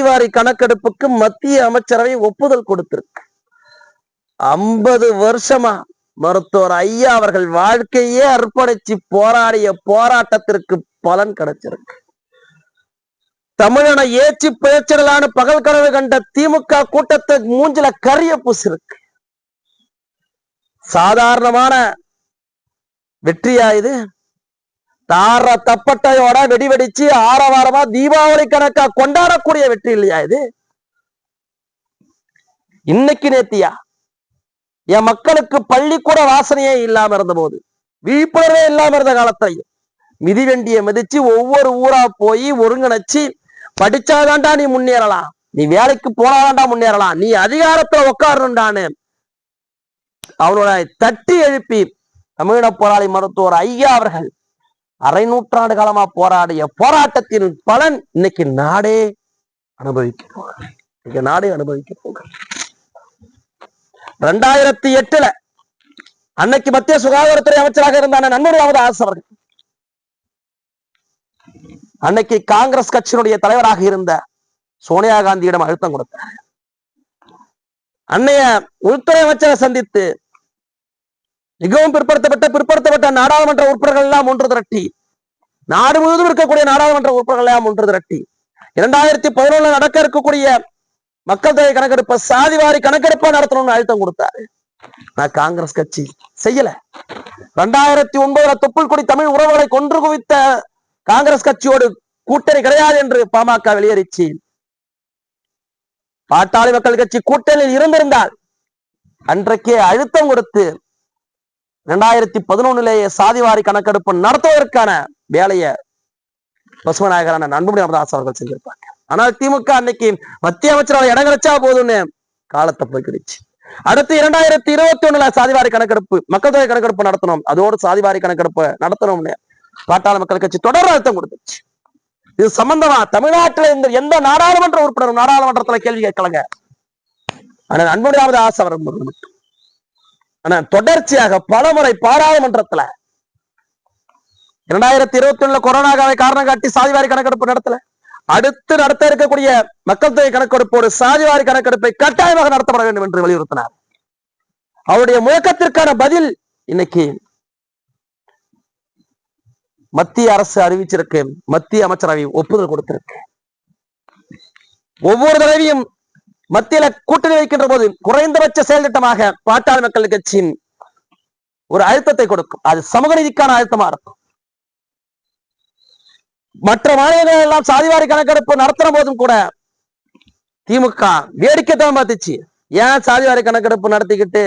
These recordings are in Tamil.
சாதிவாரி கணக்கெடுப்புக்கு மத்திய அமைச்சரவை ஒப்புதல் கொடுத்திருக்கு. 50 வருஷமா மருத்துவர் ஐயா அவர்கள் வாழ்க்கையே அர்ப்பணிச்சு போராடிய போராட்டத்திற்கு பலன் கிடைச்சிருக்கு. தமிழனை ஏற்றி பேச்சலான பகல் கனவு கண்ட திமுக கூட்டத்தை மூஞ்சில கரிய பூசிருக்கு. சாதாரணமான வெற்றியா இது? தார தப்பட்டையோட வெடி வெடிச்சு ஆரவாரமா தீபாவளி கணக்கா கொண்டாடக்கூடிய வெற்றி இல்லையா இது? இன்னைக்கு நேத்தியா என் மக்களுக்கு பள்ளிக்கூட வாசனையே இல்லாம இருந்த போது, விழிப்புணர்வே இல்லாம இருந்த காலத்தையும் மிதிவண்டியை மிதிச்சு ஒவ்வொரு ஊரா போய் ஒருங்கிணைச்சு படிச்சாதான்டா நீ முன்னேறலாம், நீ வேலைக்கு போனாதான்டா முன்னேறலாம், நீ அதிகாரத்துல உட்காரணும்டான்னு அவனோட தட்டி எழுப்பி தமிழீழ போராளி மருத்துவர் ஐயா அவர்கள் அரை நூற்றாண்டு காலமா போராடிய போராட்டத்தின் பலன் இன்னைக்கு நாடே அனுபவிக்க போக. 2008 அன்னைக்கு மத்திய சுகாதாரத்துறை அமைச்சராக இருந்தான நன்முறை ராமதாஸ் அவர்கள், அன்னைக்கு காங்கிரஸ் கட்சியினுடைய தலைவராக இருந்த சோனியா காந்தியிடம் அழுத்தம் கொடுத்தார். அன்னைய உள்துறை அமைச்சரை சந்தித்து மிகவும் பிற்படுத்தப்பட்ட நாடாளுமன்ற உறுப்பினர்கள் எல்லாம் ஒன்று திரட்டி, நாடு முழுவதும் இருக்கக்கூடிய நாடாளுமன்ற உறுப்பினர்கள் எல்லாம் ஒன்று திரட்டி 2011 நடக்க இருக்கக்கூடிய மக்கள் தொகை கணக்கெடுப்ப சாதிவாரி கணக்கெடுப்பா நடத்தணும்னு அழுத்தம் கொடுத்தாரு. நான் காங்கிரஸ் கட்சி செய்யல. 2009 தொப்புள் கொடி தமிழ் உறவுகளை கொன்று குவித்த காங்கிரஸ் கட்சியோடு கூட்டணி கிடையாது என்று பாமக வெளியேறிச்சு. பாட்டாளி மக்கள் கட்சி கூட்டணியில் இருந்திருந்தால் அன்றைக்கே அழுத்தம் கொடுத்து 2011 சாதிவாரி கணக்கெடுப்பு நடத்துவதற்கான வேலையை பசுமநாயகரான அன்புமணி ராமதாஸ் அவர்கள் செஞ்சிருப்பாங்க. ஆனால் திமுக அன்னைக்கு மத்திய அமைச்சரால் இடம் கிடைச்சா போதும்னு காலத்தை போய்க்கிடுச்சு. அடுத்து 2021 சாதிவாரி கணக்கெடுப்பு மக்கள் தொகை கணக்கெடுப்பு நடத்தணும், அதோடு சாதிவாரி கணக்கெடுப்பு நடத்தணும்னு பாட்டாளி மக்கள் கட்சி தொடர் அழுத்தம் கொடுத்துச்சு. இது சம்பந்தமா தமிழ்நாட்டில் இந்த எந்த நாடாளுமன்ற உறுப்பினரும் நாடாளுமன்றத்துல கேள்வி கேட்கலங்க. ஆனா அன்புமணி ராமதாஸ் அவர் மட்டும் ஆனா தொடர்ச்சியாக பலமுறை பாராளுமன்றத்துல 2021 கொரோனாவை காரணம் காட்டி சாதிவாரி கணக்கெடுப்பு நடத்தல. அடுத்து நடத்த இருக்கக்கூடிய மக்கள் தொகை கணக்கெடுப்போடு சாதிவாரி கணக்கெடுப்பை கட்டாயமாக நடத்தப்பட வேண்டும் என்று வலியுறுத்தினார். அவருடைய முழக்கத்திற்கான பதில் இன்னைக்கு மத்திய அரசு அறிவிச்சிருக்கு, மத்திய அமைச்சரவை ஒப்புதல் கொடுத்திருக்கு. ஒவ்வொரு தடவையும் மத்தியில கூட்டணி வைக்கின்ற போது குறைந்தபட்ச செயல் திட்டமாக பாட்டாளி மக்கள் கட்சியின் ஒரு அழுத்தத்தை கொடுக்கும். அது சமூக நீதிக்கான அழுத்தமா இருக்கும். மற்ற மாநிலங்கள் எல்லாம் சாதிவாரி கணக்கெடுப்பு நடத்துற போதும் கூட திமுக வேடிக்கை தான் பார்த்துச்சு. ஏன் சாதிவாரி கணக்கெடுப்பு நடத்திக்கிட்டு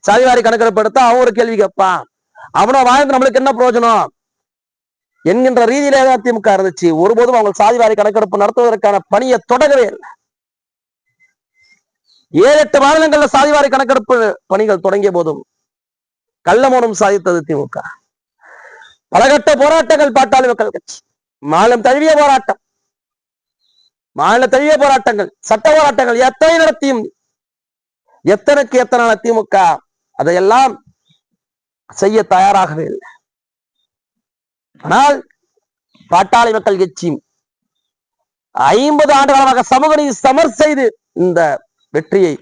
சாதிவாரி கணக்கெடுப்பு எடுத்தா அவன் ஒரு கேள்வி கேட்பான், அவனோ வாழ்ந்து நம்மளுக்கு என்ன பிரயோஜனம் என்கின்ற ரீதியிலே தான் திமுக இருந்துச்சு. ஒருபோதும் அவங்க சாதிவாரி கணக்கெடுப்பு நடத்துவதற்கான பணியை தொடங்கவே இல்லை. 7-8 மாநிலங்கள்ல சாதிவாரி கணக்கெடுப்பு பணிகள் தொடங்கிய போதும் கள்ளமௌனம் சாதித்தது திமுக. பலகட்ட போராட்டங்கள் பாட்டாளி மக்கள் கட்சி, மாநிலம் தழுவிய போராட்டங்கள், சட்ட போராட்டங்கள் எத்தனை நடத்தியும் எத்தனைக்கு எத்தனை திமுக அதையெல்லாம் செய்ய தயாராகவே இல்லை. ஆனால் பாட்டாளி மக்கள் கட்சி 50 ஆண்டு காலமாக சமூக நீதி சமர் செய்து இந்த வெற்றியை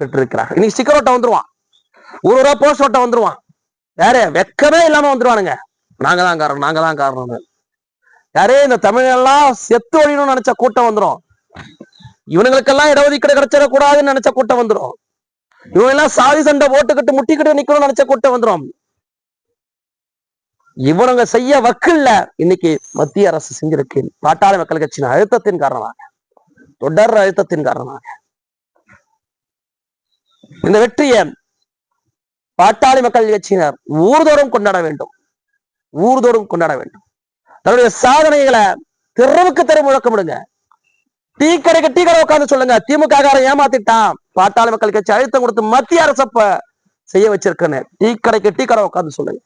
பெற்றிருக்கிறார்கள். இன்னைக்கு ஸ்டிக்கர் ஓட்ட வந்துருவான், ஒரு போஸ்ட் ஓட்ட வந்துருவான், யாரு வெக்கமே இல்லாம வந்துருவானுங்க. நாங்க தான் காரணம். யாரே இந்த தமிழெல்லாம் செத்து ஒழியணும்னு நினைச்ச கூட்டம் வந்துடும். இவனுங்களுக்கெல்லாம் இடஒதுக்கீடு கிடைச்சிடக்கூடாதுன்னு நினைச்ச கூட்டம் வந்துடும். இவங்க எல்லாம் சாதி சண்டை போட்டுக்கிட்டு முட்டிக்கிட்டு நிக்கணும்னு நினைச்ச கூட்டம் வந்துடும். இவனுங்க செய்ய வக்கில்ல இன்னைக்கு மத்திய அரசு செஞ்சிருக்கு. பாட்டாளி மக்கள் கட்சியின் அழுத்தத்தின் காரணமாக, தொடர் அழுத்தத்தின் காரணமாக இந்த வெற்றியை பாட்டாளி மக்கள் கட்சியினர் ஊர்தோறும் கொண்டாட வேண்டும். தன்னுடைய சாதனைகளை தெருவுக்கு தெரு முழக்கமிடுங்க. டீ கடை உட்கார்ந்து சொல்லுங்க, திமுக ஏமாத்திட்டான், பாட்டாளி மக்கள் கட்சி அழுத்தம் கொடுத்து மத்திய அரசு செய்ய வச்சிருக்கேன்னு டீ கடை உட்கார்ந்து சொல்லுங்க.